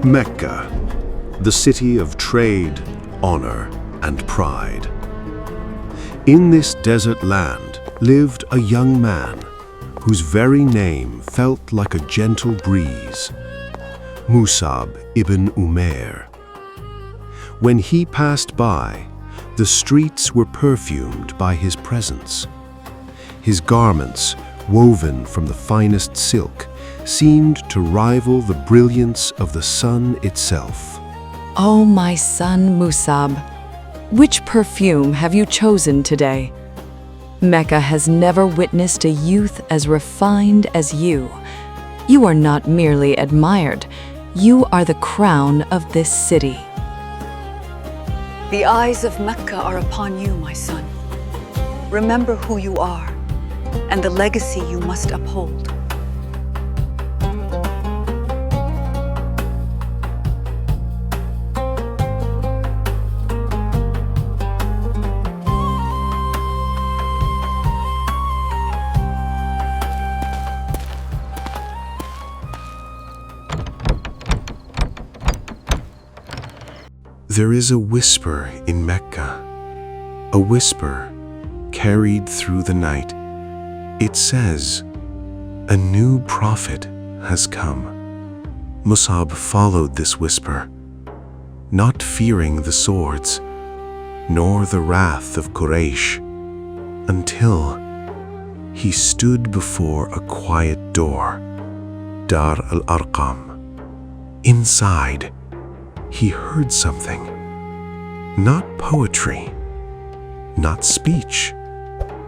Mecca, the city of trade, honor, and pride. In this desert land lived a young man whose very name felt like a gentle breeze, Mus'ab ibn Umayr. When he passed by, the streets were perfumed by his presence. His garments, woven from the finest silk, seemed to rival the brilliance of the sun itself. Oh, my son Mus'ab, which perfume have you chosen today? Mecca has never witnessed a youth as refined as you. You are not merely admired, you are the crown of this city. The eyes of Mecca are upon you, my son. Remember who you are and the legacy you must uphold. There is a whisper in Mecca, a whisper carried through the night. It says, "A new prophet has come." Mus'ab followed this whisper, not fearing the swords, nor the wrath of Quraysh, until he stood before a quiet door, Dar al-Arqam. Inside, he heard something. Not poetry, not speech,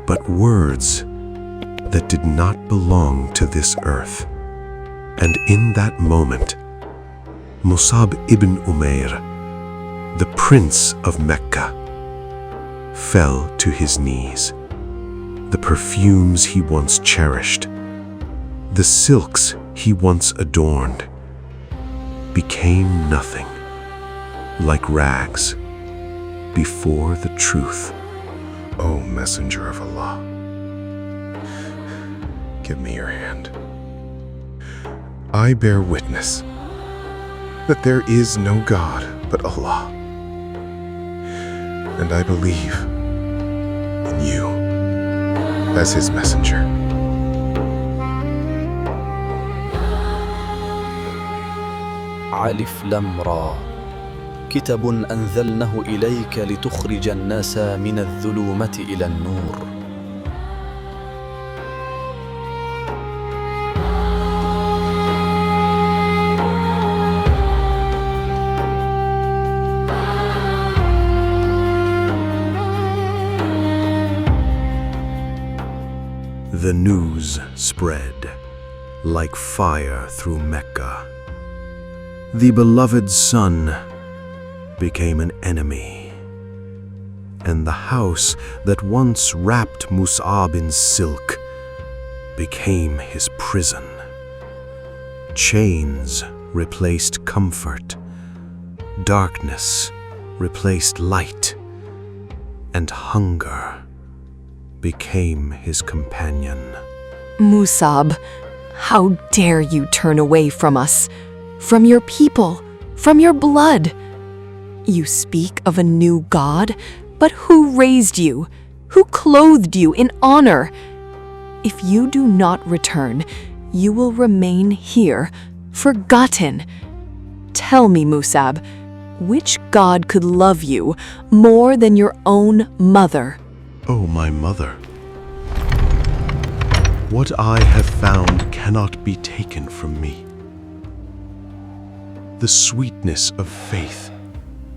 but words that did not belong to this earth. And in that moment, Mus'ab ibn Umayr, the prince of Mecca, fell to his knees. The perfumes he once cherished, the silks he once adorned, became nothing, like rags before the truth. O Messenger of Allah, give me your hand. I bear witness that there is no God but Allah, and I believe in you as His messenger. ألف لام را كتاب أنزلناه إليك لتخرج الناس من الظلمات إلى النور. The news spread like fire through Mecca. The beloved son became an enemy, and the house that once wrapped Mus'ab in silk became his prison. Chains replaced comfort, darkness replaced light, and hunger became his companion. Mus'ab, how dare you turn away from us, from your people, from your blood? You speak of a new God, but who raised you? Who clothed you in honor? If you do not return, you will remain here, forgotten. Tell me, Mus'ab, which God could love you more than your own mother? O my mother, what I have found cannot be taken from me. The sweetness of faith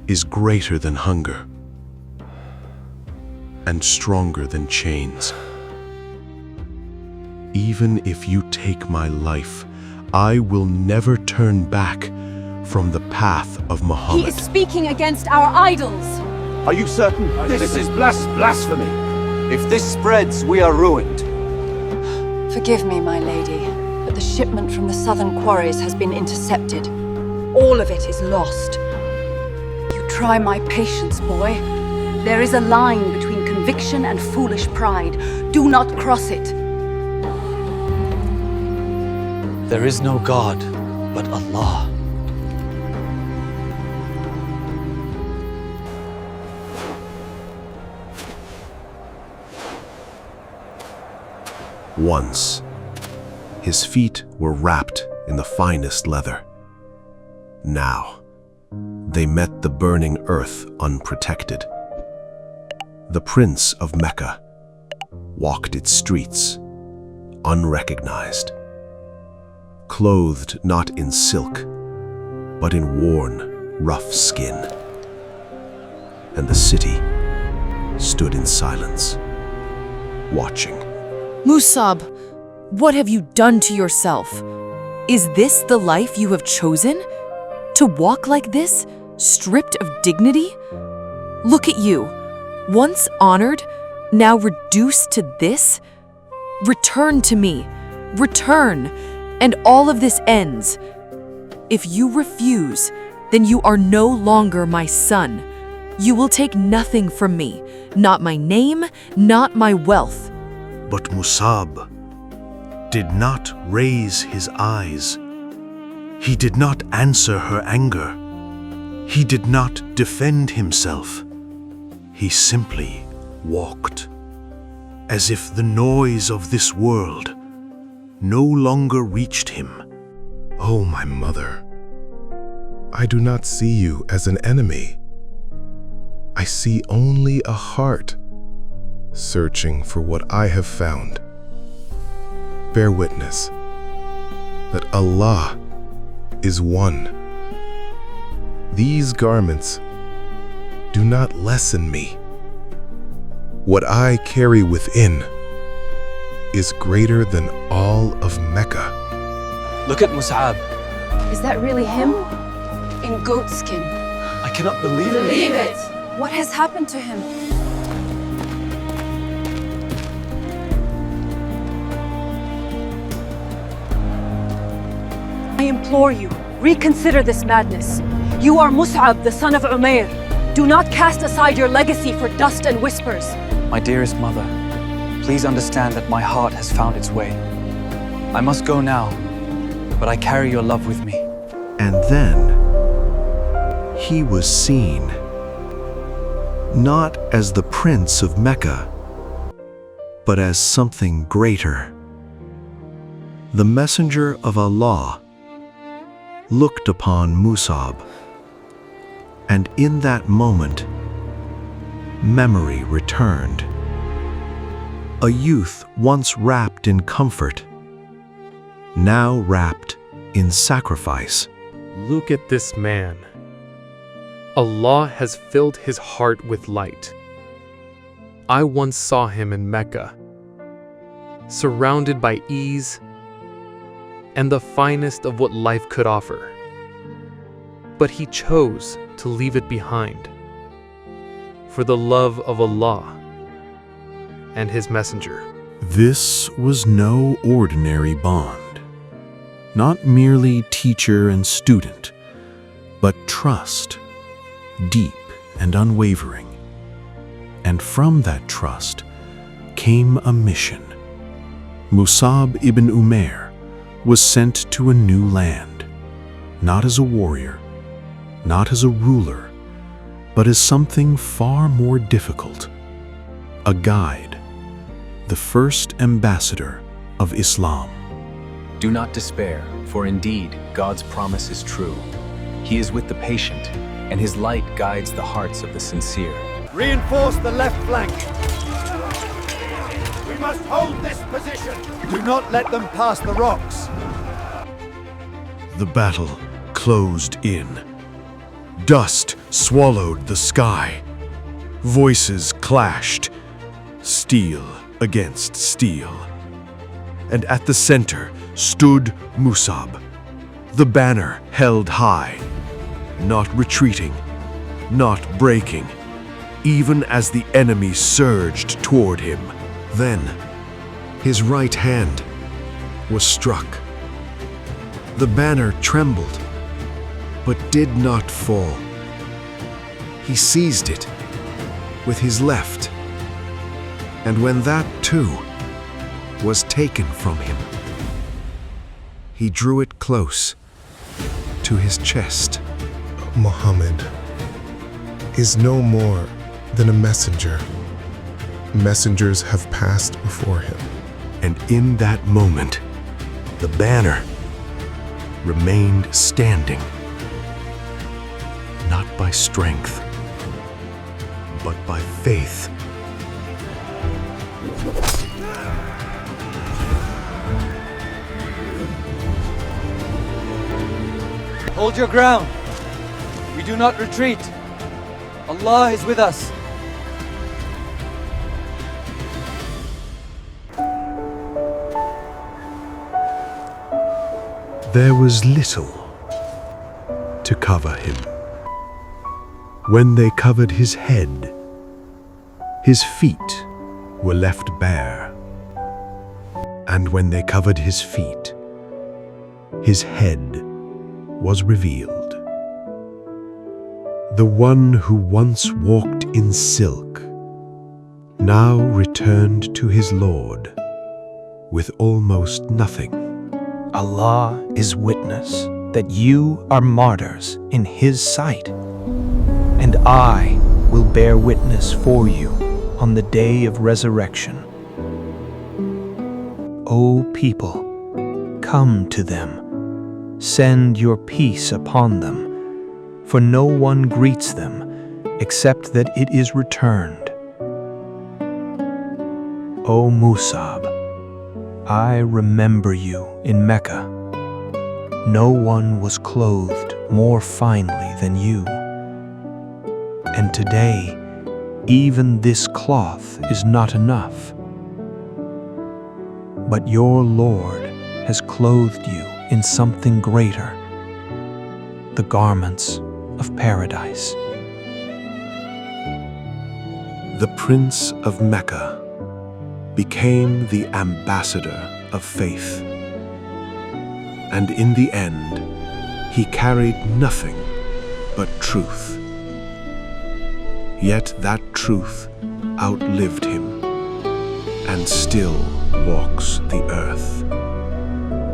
is greater than hunger and stronger than chains. Even if you take my life, I will never turn back from the path of Muhammad. He is speaking against our idols. Are you certain? This is blasphemy. If this spreads, we are ruined. Forgive me, my lady, but the shipment from the southern quarries has been intercepted. All of it is lost. You try my patience, boy. There is a line between conviction conviction and foolish pride. Do not cross it. There is no God but Allah. Once, his feet were wrapped in the finest leather. Now, they met the burning earth unprotected. The Prince of Mecca walked its streets, unrecognized, clothed not in silk, but in worn, rough skin. And the city stood in silence, watching. Mus'ab, what have you done to yourself? Is this the life you have chosen? To walk like this, stripped of dignity? Look at you, once honored, now reduced to this? Return to me, return, and all of this ends. If you refuse, then you are no longer my son. You will take nothing from me, not my name, not my wealth. But Mus'ab did not raise his eyes. He did not answer her anger. He did not defend himself. He simply walked, as if the noise of this world no longer reached him. Oh, my mother, I do not see you as an enemy. I see only a heart searching for what I have found. Bear witness that Allah is one. These garments do not lessen me. What I carry within is greater than all of Mecca. Look at Mus'ab. Is that really him? In goatskin. I cannot believe it. Believe it! What has happened to him? I implore you, reconsider this madness. You are Mus'ab, the son of Umayr. Do not cast aside your legacy for dust and whispers. My dearest mother, please understand that my heart has found its way. I must go now, but I carry your love with me. And then, he was seen, not as the Prince of Mecca, but as something greater. The messenger of Allah looked upon Mus'ab, and in that moment, memory returned. A youth once wrapped in comfort, now wrapped in sacrifice. Look at this man. Allah has filled his heart with light. I once saw him in Mecca, surrounded by ease and the finest of what life could offer. But he chose to leave it behind for the love of Allah and His Messenger. This was no ordinary bond, not merely teacher and student, but trust, deep and unwavering. And from that trust came a mission. Mus'ab ibn Umayr was sent to a new land, not as a warrior, not as a ruler, but as something far more difficult, a guide, the first ambassador of Islam. Do not despair, for indeed God's promise is true. He is with the patient, and His light guides the hearts of the sincere. Reinforce the left flank. We must hold this position. Do not let them pass the rocks. The battle closed in. Dust swallowed the sky. Voices clashed, steel against steel. And at the center stood Mus'ab, the banner held high, not retreating, not breaking, even as the enemy surged toward him. Then, his right hand was struck. The banner trembled, but did not fall. He seized it with his left And when that too was taken from him, he drew it close to his chest. Muhammad is no more than a messenger. Messengers have passed before him. And in that moment, the banner remained standing, not by strength, but by faith. Hold your ground. We do not retreat. Allah is with us. There was little to cover him. When they covered his head, his feet were left bare. And when they covered his feet, his head was revealed. The one who once walked in silk now returned to his Lord with almost nothing. Allah is witness that you are martyrs in His sight, and I will bear witness for you on the day of resurrection. O people, come to them. Send your peace upon them, for no one greets them except that it is returned. O Mus'ab, I remember you in Mecca. No one was clothed more finely than you. And today, even this cloth is not enough. But your Lord has clothed you in something greater, the garments of paradise. The Prince of Mecca became the ambassador of faith. And in the end, he carried nothing but truth. Yet that truth outlived him and still walks the earth.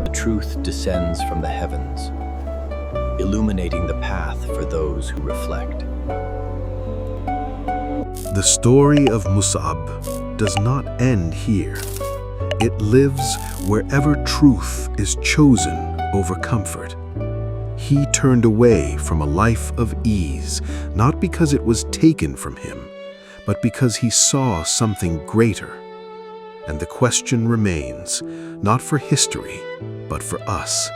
The truth descends from the heavens, illuminating the path for those who reflect. The story of Mus'ab does not end here. It lives wherever truth is chosen over comfort. He turned away from a life of ease, not because it was taken from him, but because he saw something greater. And the question remains, not for history, but for us.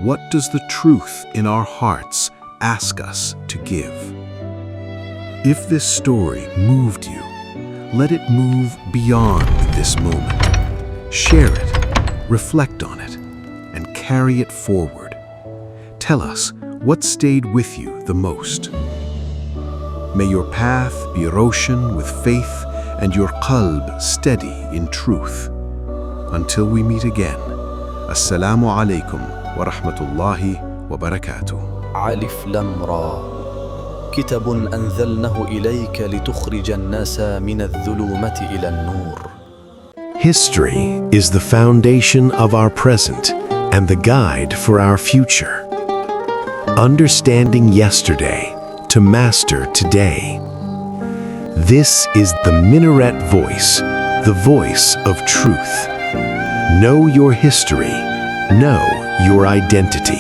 What does the truth in our hearts ask us to give? If this story moved you, let it move beyond this moment. Share it, reflect on it, and carry it forward. Tell us what stayed with you the most. May your path be roshan with faith and your qalb steady in truth. Until we meet again, Assalamu alaikum wa rahmatullahi wa barakatuh. ألف لام را كتاب أنزلناه إليك لتخرج الناس من الظلمات إلى النور. History is the foundation of our present and the guide for our future. Understanding yesterday to master today. This is the Minaret voice, the voice of truth. Know your history, know your identity.